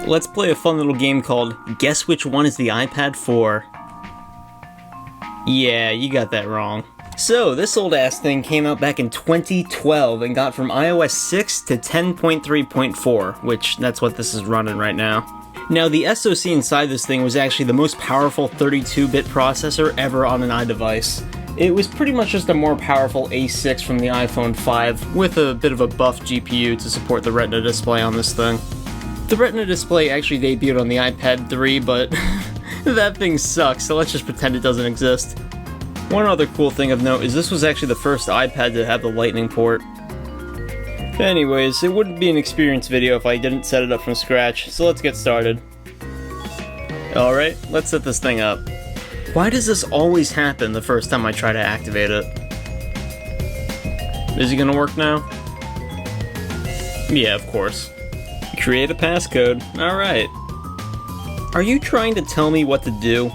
Let's play a fun little game called Guess Which One is the iPad 4? Yeah, you got that wrong. So, this old ass thing came out back in 2012 and got from iOS 6 to 10.3.4, which that's what this is running right now. Now, the SoC inside this thing was actually the most powerful 32-bit processor ever on an iDevice. It was pretty much just a more powerful A6 from the iPhone 5, with a bit of a buff GPU to support the Retina display on this thing. The Retina display actually debuted on the iPad 3, but that thing sucks, so let's just pretend it doesn't exist. One other cool thing of note is this was actually the first iPad to have the Lightning port. Anyways, it wouldn't be an experience video if I didn't set it up from scratch, so let's get started. Alright, let's set this thing up. Why does this always happen the first time I try to activate it? Is it gonna work now? Yeah, of course. Create a passcode. Alright. Are you trying to tell me what to do?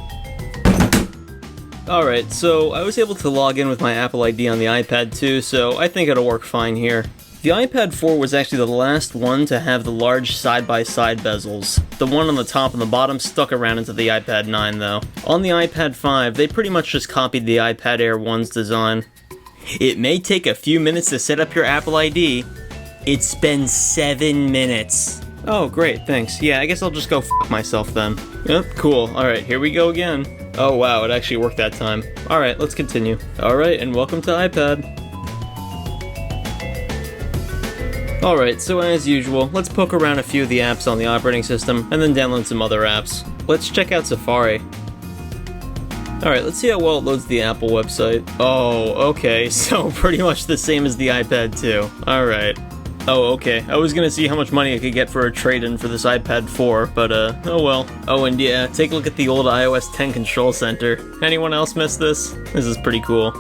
Alright, so I was able to log in with my Apple ID on the iPad too, so I think it'll work fine here. The iPad 4 was actually the last one to have the large side-by-side bezels. The one on the top and the bottom stuck around into the iPad 9 though. On the iPad 5, they pretty much just copied the iPad Air 1's design. It may take a few minutes to set up your Apple ID. It spends 7 minutes. Oh great, thanks. Yeah, I guess I'll just go f*** myself then. Yep, cool. Alright, here we go again. Oh wow, it actually worked that time. Alright, let's continue. Alright, and welcome to iPad. Alright, so as usual, let's poke around a few of the apps on the operating system, and then download some other apps. Let's check out Safari. Alright, let's see how well it loads the Apple website. Oh, okay, so pretty much the same as the iPad 2. Alright. Oh, okay, I was gonna see how much money I could get for a trade-in for this iPad 4, but oh well. Oh, and yeah, take a look at the old iOS 10 control center. Anyone else miss this? This is pretty cool.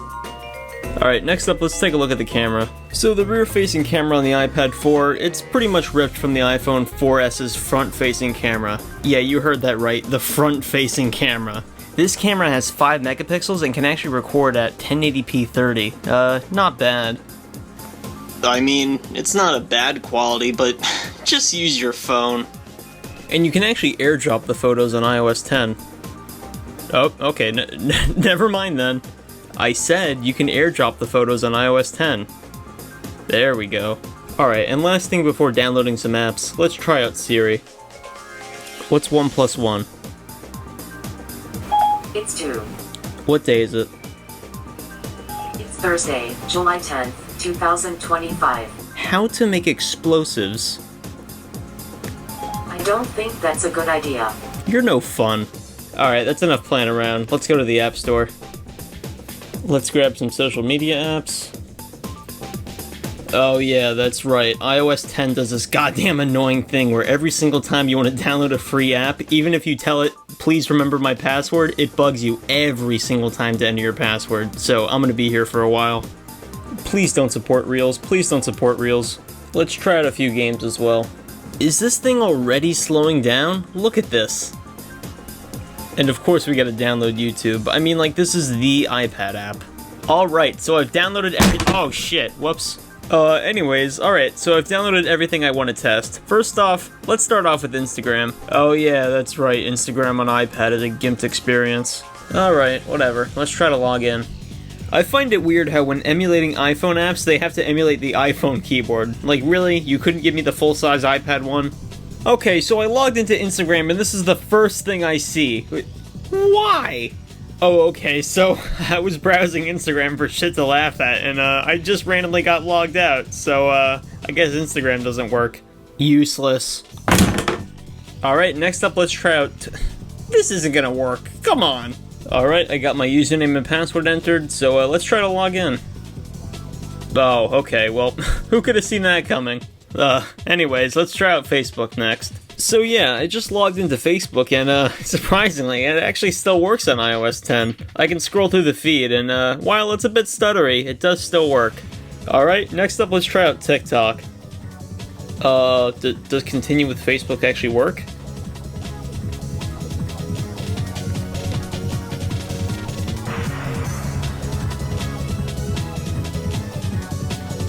Alright, next up, let's take a look at the camera. So the rear-facing camera on the iPad 4, it's pretty much ripped from the iPhone 4S's front-facing camera. Yeah, you heard that right, the front-facing camera. This camera has 5 megapixels and can actually record at 1080p 30. Not bad. I mean, it's not a bad quality, but just use your phone. And you can actually airdrop the photos on iOS 10. Oh, okay, never mind then. I said you can airdrop the photos on iOS 10. There we go. Alright, and last thing before downloading some apps, let's try out Siri. What's 1 plus 1? It's 2. What day is it? It's Thursday, July 10th, 2025. How to make explosives? I don't think that's a good idea. You're no fun. Alright, that's enough playing around. Let's go to the App Store. Let's grab some social media apps. Oh yeah, that's right. iOS 10 does this goddamn annoying thing where every single time you want to download a free app, even if you tell it, please remember my password, it bugs you every single time to enter your password. So I'm gonna be here for a while. Please don't support Reels. Please don't support Reels. Let's try out a few games as well. Is this thing already slowing down? Look at this. And of course we gotta download YouTube. I mean, like, this is the iPad app. Alright, so I've downloaded everything. Oh shit, whoops. Anyways, alright, so I've downloaded everything I want to test. First off, let's start off with Instagram. Oh yeah, that's right, Instagram on iPad is a gimped experience. Alright, whatever, let's try to log in. I find it weird how when emulating iPhone apps, they have to emulate the iPhone keyboard. Like, really? You couldn't give me the full-size iPad one? Okay, so I logged into Instagram and this is the first thing I see. Why? Oh, okay, so I was browsing Instagram for shit to laugh at, and I just randomly got logged out, so I guess Instagram doesn't work. Useless. Alright, next up, let's try out... This isn't gonna work, come on! Alright, I got my username and password entered, so let's try to log in. Oh, okay, well, who could have seen that coming? Anyways, let's try out Facebook next. So yeah, I just logged into Facebook and surprisingly, it actually still works on iOS 10. I can scroll through the feed and while it's a bit stuttery, it does still work. Alright, next up let's try out TikTok. Does continue with Facebook actually work?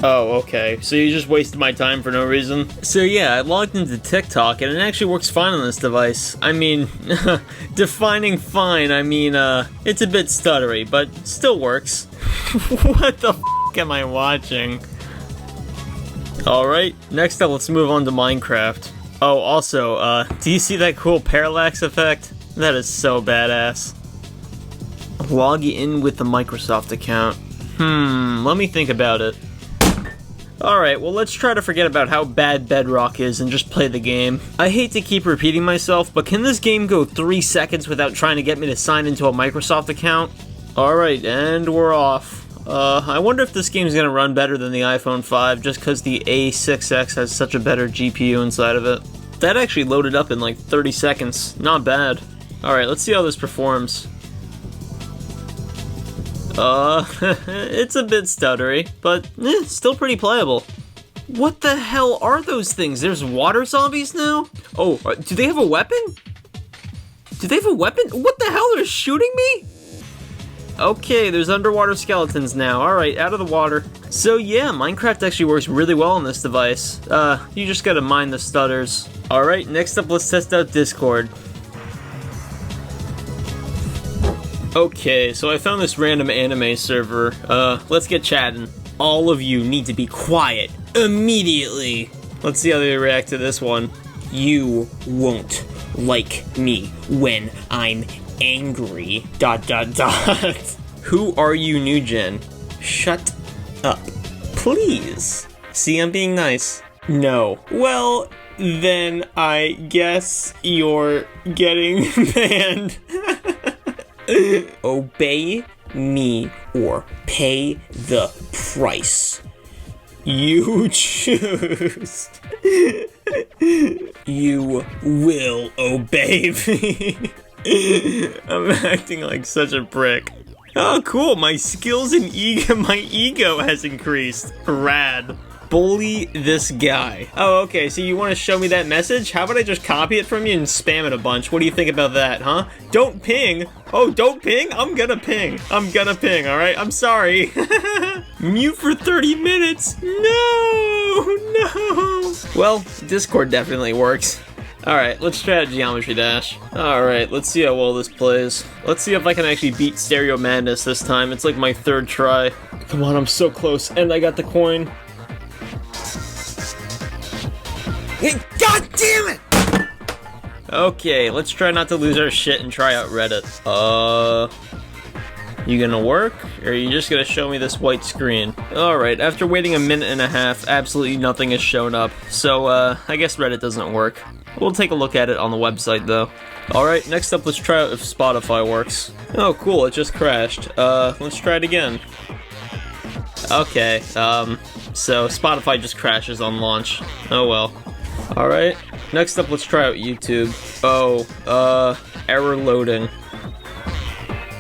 Oh, okay. So you just wasted my time for no reason? So yeah, I logged into TikTok and it actually works fine on this device. I mean, defining fine, I mean, it's a bit stuttery, but still works. What the f*** am I watching? Alright, next up let's move on to Minecraft. Oh, also, do you see that cool parallax effect? That is so badass. Log in with the Microsoft account. Let me think about it. Alright, well let's try to forget about how bad Bedrock is and just play the game. I hate to keep repeating myself, but can this game go 3 seconds without trying to get me to sign into a Microsoft account? Alright, and we're off. I wonder if this game's gonna run better than the iPhone 5 just because the A6X has such a better GPU inside of it. That actually loaded up in like 30 seconds. Not bad. Alright, let's see how this performs. It's a bit stuttery, but still pretty playable. What the hell are those things? There's water zombies now? Oh, do they have a weapon? Do they have a weapon? What the hell? They're shooting me? Okay, there's underwater skeletons now. Alright, out of the water. So yeah, Minecraft actually works really well on this device. You just gotta mind the stutters. Alright, next up let's test out Discord. Okay, so I found this random anime server. Let's get chatting. All of you need to be quiet immediately. Let's see how they react to this one. You won't like me when I'm angry. ... Who are you, new gen? Shut up. Please. See, I'm being nice. No. Well, then I guess you're getting banned. Obey me or pay the price. You choose. You will obey me. I'm acting like such a prick. Oh, cool. My skills and my ego has increased. Rad. Bully this guy. Oh, okay, so you want to show me that message? How about I just copy it from you and spam it a bunch? What do you think about that, huh? Don't ping. Oh, don't ping? I'm gonna ping. I'm gonna ping, alright? I'm sorry. Mute for 30 minutes. No. Well, Discord definitely works. Alright, let's try out Geometry Dash. Alright, let's see how well this plays. Let's see if I can actually beat Stereo Madness this time. It's like my 3rd try. Come on, I'm so close. And I got the coin. Hey, God damn it! Okay, let's try not to lose our shit and try out Reddit. You gonna work? Or are you just gonna show me this white screen? Alright, after waiting a minute and a half, absolutely nothing has shown up. So, I guess Reddit doesn't work. We'll take a look at it on the website, though. Alright, next up, let's try out if Spotify works. Oh, cool, it just crashed. Let's try it again. Okay, so Spotify just crashes on launch. Oh well. Alright, next up let's try out YouTube. Oh, error loading.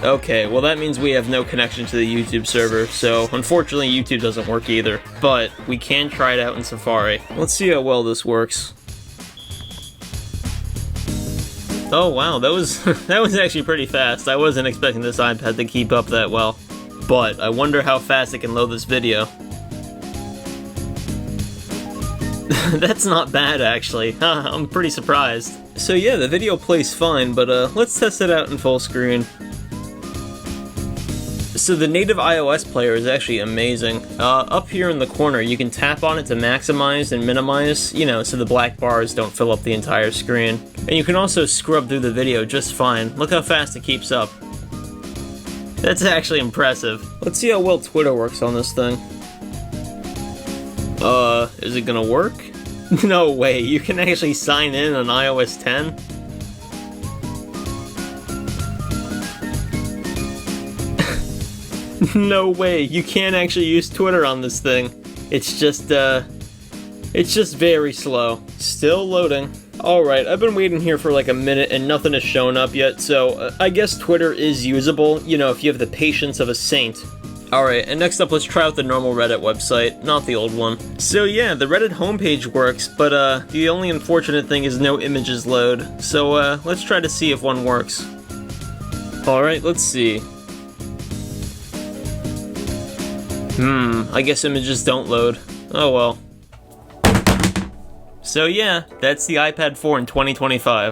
Okay, well that means we have no connection to the YouTube server, so unfortunately YouTube doesn't work either. But we can try it out in Safari. Let's see how well this works. Oh wow, that was that was actually pretty fast. I wasn't expecting this iPad to keep up that well. But I wonder how fast it can load this video. That's not bad, actually. I'm pretty surprised. So yeah, the video plays fine, but let's test it out in full screen. So the native iOS player is actually amazing. Up here in the corner, you can tap on it to maximize and minimize, you know, so the black bars don't fill up the entire screen. And you can also scrub through the video just fine. Look how fast it keeps up. That's actually impressive. Let's see how well Twitter works on this thing. Is it gonna work? No way, you can actually sign in on iOS 10? No way, you can't actually use Twitter on this thing. It's just very slow. Still loading. Alright, I've been waiting here for like a minute and nothing has shown up yet, so I guess Twitter is usable, you know, if you have the patience of a saint. Alright, and next up let's try out the normal Reddit website, not the old one. So yeah, the Reddit homepage works, but the only unfortunate thing is no images load. So let's try to see if one works. Alright, let's see. I guess images don't load. Oh well. So yeah, that's the iPad 4 in 2025.